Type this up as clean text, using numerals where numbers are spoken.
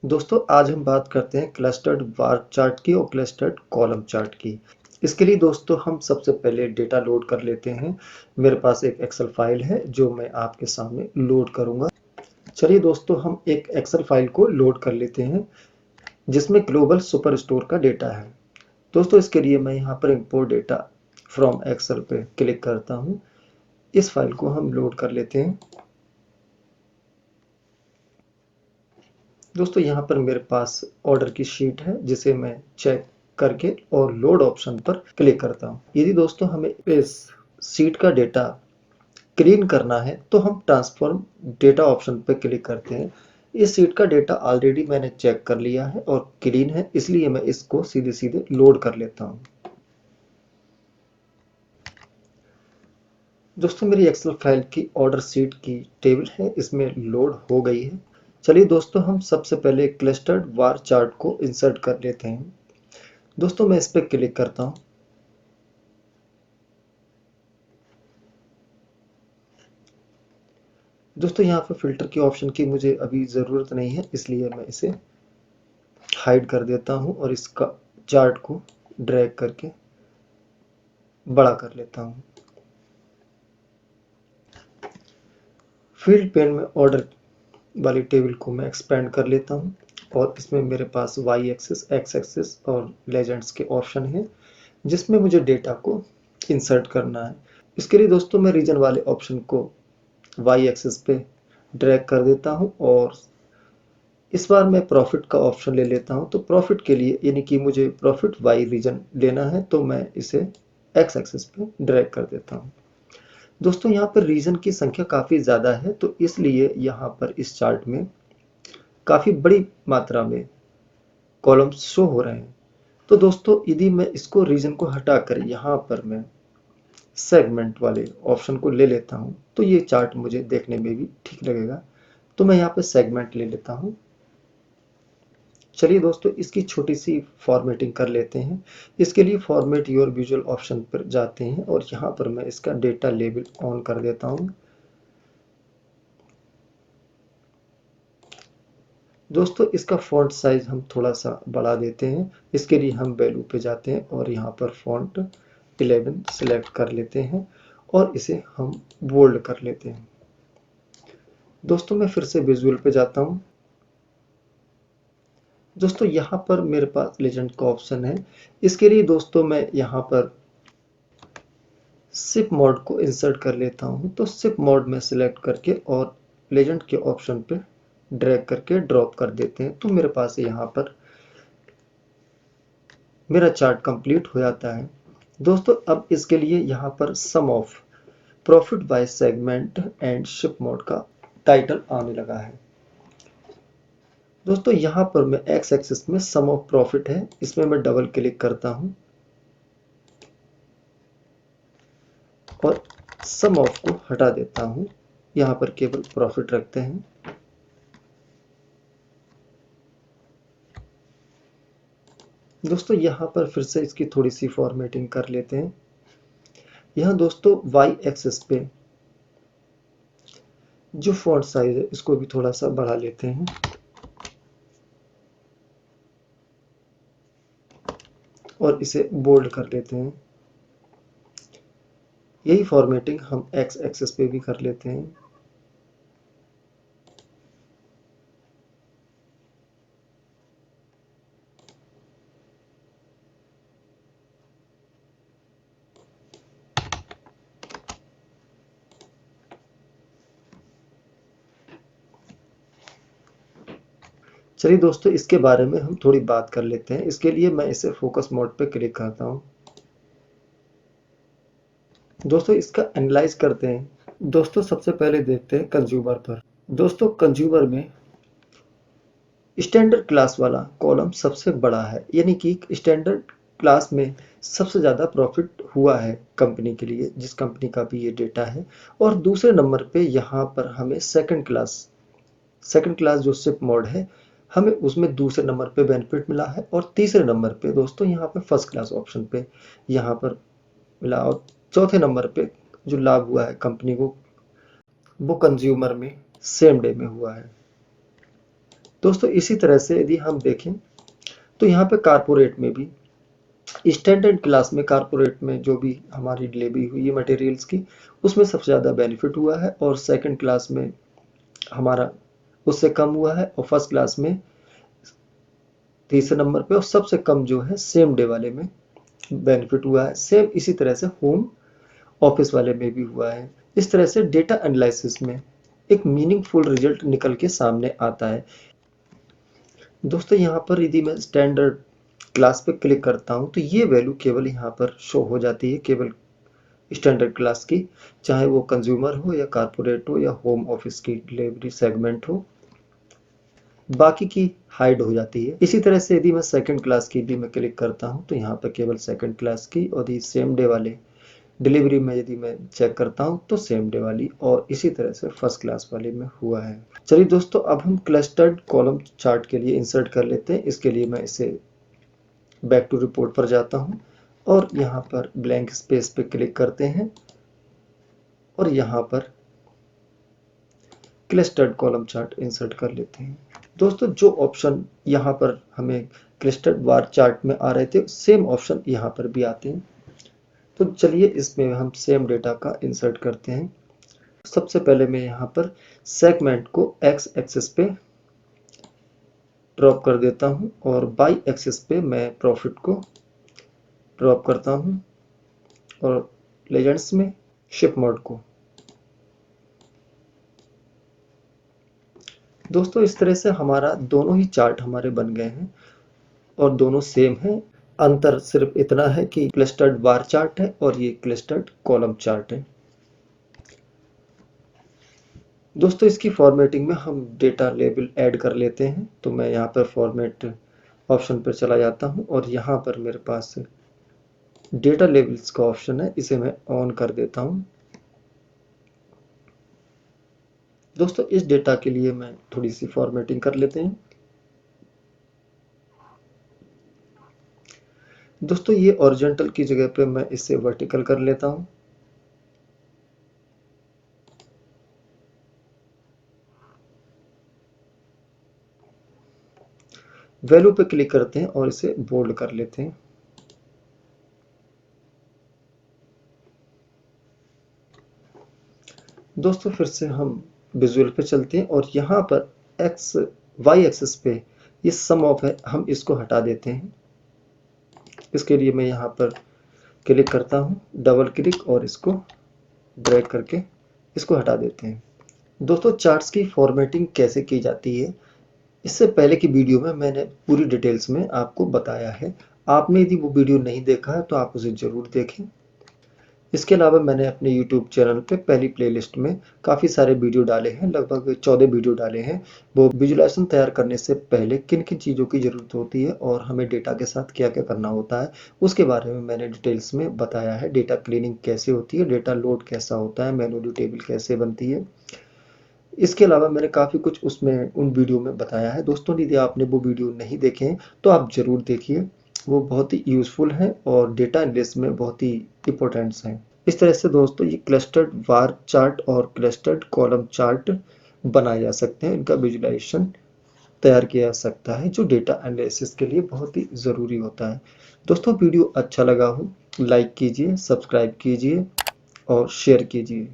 दोस्तों आज हम बात करते हैं क्लस्टर्ड बार चार्ट की और क्लस्टर्ड कॉलम चार्ट की। इसके लिए दोस्तों हम सबसे पहले डेटा लोड कर लेते हैं। मेरे पास एक एक्सेल फाइल है जो मैं आपके सामने लोड करूंगा। चलिए दोस्तों हम एक एक्सेल फाइल को लोड कर लेते हैं जिसमें ग्लोबल सुपर स्टोर का डेटा है। दोस्तों इसके लिए मैं यहाँ पर इंपोर्ट डेटा फ्रॉम एक्सेल पे क्लिक करता हूँ। इस फाइल को हम लोड कर लेते हैं। दोस्तों यहाँ पर मेरे पास ऑर्डर की शीट है जिसे मैं चेक करके और लोड ऑप्शन पर क्लिक करता हूँ। यदि दोस्तों हमें इस शीट का डेटा क्लीन करना है तो हम ट्रांसफॉर्म डेटा ऑप्शन पर क्लिक करते हैं। इस शीट का डेटा ऑलरेडी मैंने चेक कर लिया है और क्लीन है, इसलिए मैं इसको सीधे सीधे लोड कर लेता हूँ। दोस्तों मेरी एक्सेल फाइल की ऑर्डर शीट की टेबल है, इसमें लोड हो गई है। चलिए दोस्तों हम सबसे पहले क्लस्टर्ड बार चार्ट को इंसर्ट कर लेते हैं। दोस्तों मैं इस पर क्लिक करता हूँ। दोस्तों यहाँ पर फिल्टर की ऑप्शन की मुझे अभी ज़रूरत नहीं है, इसलिए मैं इसे हाइड कर देता हूँ और इसका चार्ट को ड्रैग करके बड़ा कर लेता हूँ। फील्ड पेन में ऑर्डर वाली टेबल को मैं एक्सपेंड कर लेता हूँ और इसमें मेरे पास वाई एक्सिस, एक्स एक्सिस और लेजेंड्स के ऑप्शन हैं जिसमें मुझे डेटा को इंसर्ट करना है। इसके लिए दोस्तों मैं रीजन वाले ऑप्शन को वाई एक्सिस पे ड्रैग कर देता हूँ और इस बार मैं प्रॉफिट का ऑप्शन ले लेता हूँ। तो प्रॉफिट के लिए यानी कि मुझे प्रॉफिट वाई रीजन लेना है तो मैं इसे एक्स एक्सिस पे ड्रैग कर देता हूँ। दोस्तों यहाँ पर रीजन की संख्या काफ़ी ज़्यादा है तो इसलिए यहाँ पर इस चार्ट में काफ़ी बड़ी मात्रा में कॉलम्स शो हो रहे हैं। तो दोस्तों यदि मैं इसको रीजन को हटाकर यहाँ पर मैं सेगमेंट वाले ऑप्शन को ले लेता हूँ तो ये चार्ट मुझे देखने में भी ठीक लगेगा। तो मैं यहाँ पे सेगमेंट ले लेता हूँ। चलिए दोस्तों इसकी छोटी सी फॉर्मेटिंग कर लेते हैं। इसके लिए फॉर्मेट योर विजुअल ऑप्शन पर जाते हैं और यहाँ पर मैं इसका डेटा लेबल ऑन कर देता हूँ। दोस्तों इसका फॉन्ट साइज हम थोड़ा सा बढ़ा देते हैं। इसके लिए हम वैल्यू पे जाते हैं और यहाँ पर फॉन्ट 11 सेलेक्ट कर लेते हैं और इसे हम बोल्ड कर लेते हैं। दोस्तों मैं फिर से विजुअल पे जाता हूँ। दोस्तों यहाँ पर मेरे पास लेजेंड का ऑप्शन है। इसके लिए दोस्तों मैं यहाँ पर सिप मोड को इंसर्ट कर लेता हूँ। तो सिप मोड में सिलेक्ट करके और लेजेंड के ऑप्शन पे ड्रैग करके ड्रॉप कर देते हैं तो मेरे पास यहाँ पर मेरा चार्ट कंप्लीट हो जाता है। दोस्तों अब इसके लिए यहाँ पर sum of profit by segment and ship mode का टाइटल आने लगा है। दोस्तों यहाँ पर मैं एक्स एक्सिस में सम ऑफ प्रॉफिट है, इसमें मैं डबल क्लिक करता हूँ और सम ऑफ को हटा देता हूँ। यहाँ पर केवल प्रॉफिट रखते हैं। दोस्तों यहाँ पर फिर से इसकी थोड़ी सी फॉर्मेटिंग कर लेते हैं। यहाँ दोस्तों वाई एक्सिस पे जो फॉन्ट साइज है इसको भी थोड़ा सा बढ़ा लेते हैं और इसे बोल्ड कर लेते हैं। यही फॉर्मेटिंग हम एक्स एक्सिस पे भी कर लेते हैं। चलिए दोस्तों इसके बारे में हम थोड़ी बात कर लेते हैं। इसके लिए मैं इसे फोकस मोड पे क्लिक करता हूँ। दोस्तों इसका एनालाइज करते हैं। दोस्तों सबसे पहले देखते हैं कंज्यूमर पर। दोस्तों कंज्यूमर में स्टैंडर्ड क्लास वाला कॉलम सबसे बड़ा है, यानी कि स्टैंडर्ड क्लास में सबसे ज़्यादा प्रॉफिट हुआ है कंपनी के लिए, जिस कंपनी का भी ये डेटा है। और दूसरे नंबर पे यहाँ पर हमें सेकंड क्लास जो सिप मोड है, हमें उसमें दूसरे नंबर पे बेनिफिट मिला है। और तीसरे नंबर पे दोस्तों यहाँ पे फर्स्ट क्लास ऑप्शन पे यहाँ पर मिला। और चौथे नंबर पे जो लाभ हुआ है कंपनी को वो कंज्यूमर में सेम डे में हुआ है। दोस्तों इसी तरह से यदि हम देखें तो यहाँ पे कारपोरेट में भी, स्टैंडर्ड क्लास में कारपोरेट में जो भी हमारी डिलीवरी हुई है मटेरियल्स की, उसमें सबसे ज़्यादा बेनिफिट हुआ है, और सेकंड क्लास में हमारा उससे कम हुआ है, और फर्स्ट क्लास में तीसरे नंबर पे, और सबसे कम जो है सेम डे वाले में बेनिफिट हुआ है। सेम इसी तरह से होम ऑफिस वाले में भी हुआ है। इस तरह से डेटा एनालिसिस में एक मीनिंगफुल रिजल्ट निकल के सामने आता है। दोस्तों यहाँ पर यदि मैं स्टैंडर्ड क्लास पे क्लिक करता हूँ तो ये वैल्यू केवल यहाँ पर शो हो जाती है, केवल स्टैंडर्ड क्लास की, चाहे वो कंज्यूमर हो या कारपोरेट हो या होम ऑफिस की डिलीवरी सेगमेंट हो, बाकी की हाइड हो जाती है। इसी तरह से यदि मैं सेकंड क्लास की भी मैं क्लिक करता हूँ तो यहाँ पर केवल सेकंड क्लास की, और ये सेम डे वाले डिलीवरी में यदि मैं चेक करता हूँ तो सेम डे वाली, और इसी तरह से फर्स्ट क्लास वाले में हुआ है। चलिए दोस्तों, अब हम क्लस्टर्ड कॉलम चार्ट के लिए इंसर्ट कर लेते हैं। इसके लिए मैं इसे बैक टू रिपोर्ट पर जाता हूँ, और यहाँ पर ब्लैंक स्पेस पे क्लिक करते हैं, और यहाँ पर क्लस्टर्ड कॉलम चार्ट इंसर्ट कर लेते हैं। दोस्तों जो ऑप्शन यहाँ पर हमें क्लस्टर्ड बार चार्ट में आ रहे थे, सेम ऑप्शन यहाँ पर भी आते हैं। तो चलिए इसमें हम सेम डेटा का इंसर्ट करते हैं। सबसे पहले मैं यहाँ पर सेगमेंट को एक्स एक्सिस पे ड्रॉप कर देता हूँ, और बाई एक्सिस पे मैं प्रॉफिट को ड्रॉप करता हूँ, और लेजेंड्स में शिप मोड को। दोस्तों इस तरह से हमारा दोनों ही चार्ट हमारे बन गए हैं, और दोनों सेम है। अंतर सिर्फ इतना है कि क्लस्टर्ड बार चार्ट है और ये क्लस्टर्ड कॉलम चार्ट है। दोस्तों इसकी फॉर्मेटिंग में हम डेटा लेबल ऐड कर लेते हैं। तो मैं यहाँ पर फॉर्मेट ऑप्शन पर चला जाता हूँ, और यहाँ पर मेरे पास डेटा लेबल्स का ऑप्शन है, इसे मैं ऑन कर देता हूँ। दोस्तों इस डेटा के लिए मैं थोड़ी सी फॉर्मेटिंग कर लेते हैं। दोस्तों ये हॉरिजॉन्टल की जगह पे मैं इसे वर्टिकल कर लेता हूँ। वैल्यू पे क्लिक करते हैं और इसे बोल्ड कर लेते हैं। दोस्तों फिर से हम विजुअल पे चलते हैं, और यहाँ पर एक्स वाई एक्सिस पे ये सम ऑफ है, हम इसको हटा देते हैं। इसके लिए मैं यहाँ पर क्लिक करता हूँ, डबल क्लिक, और इसको ड्रैग करके इसको हटा देते हैं। दोस्तों चार्ट्स की फॉर्मेटिंग कैसे की जाती है, इससे पहले की वीडियो में मैंने पूरी डिटेल्स में आपको बताया है। आपने यदि वो वीडियो नहीं देखा है तो आप उसे ज़रूर देखें। इसके अलावा मैंने अपने YouTube चैनल पे पहली प्लेलिस्ट में काफ़ी सारे वीडियो डाले हैं, लगभग 14 वीडियो डाले हैं। वो विजुअलाइजेशन तैयार करने से पहले किन किन चीज़ों की ज़रूरत होती है और हमें डेटा के साथ क्या क्या करना होता है, उसके बारे में मैंने डिटेल्स में बताया है। डेटा क्लीनिंग कैसे होती है, डेटा लोड कैसा होता है, मैनुअली टेबल कैसे बनती है। इसके अलावा मैंने काफ़ी कुछ उसमें उन वीडियो में बताया है। दोस्तों यदि आपने वो वीडियो नहीं देखे हैं तो आप ज़रूर देखिए, वो बहुत ही यूज़फुल हैं और डेटा एनालिसिस में बहुत ही इंपॉर्टेंट्स हैं। इस तरह से दोस्तों ये क्लस्टर्ड बार चार्ट और क्लस्टर्ड कॉलम चार्ट बनाए जा सकते हैं। इनका विजुअलाइजेशन तैयार किया जा सकता है, जो डेटा एनालिसिस के लिए बहुत ही ज़रूरी होता है। दोस्तों वीडियो अच्छा लगा हो लाइक कीजिए, सब्सक्राइब कीजिए और शेयर कीजिए।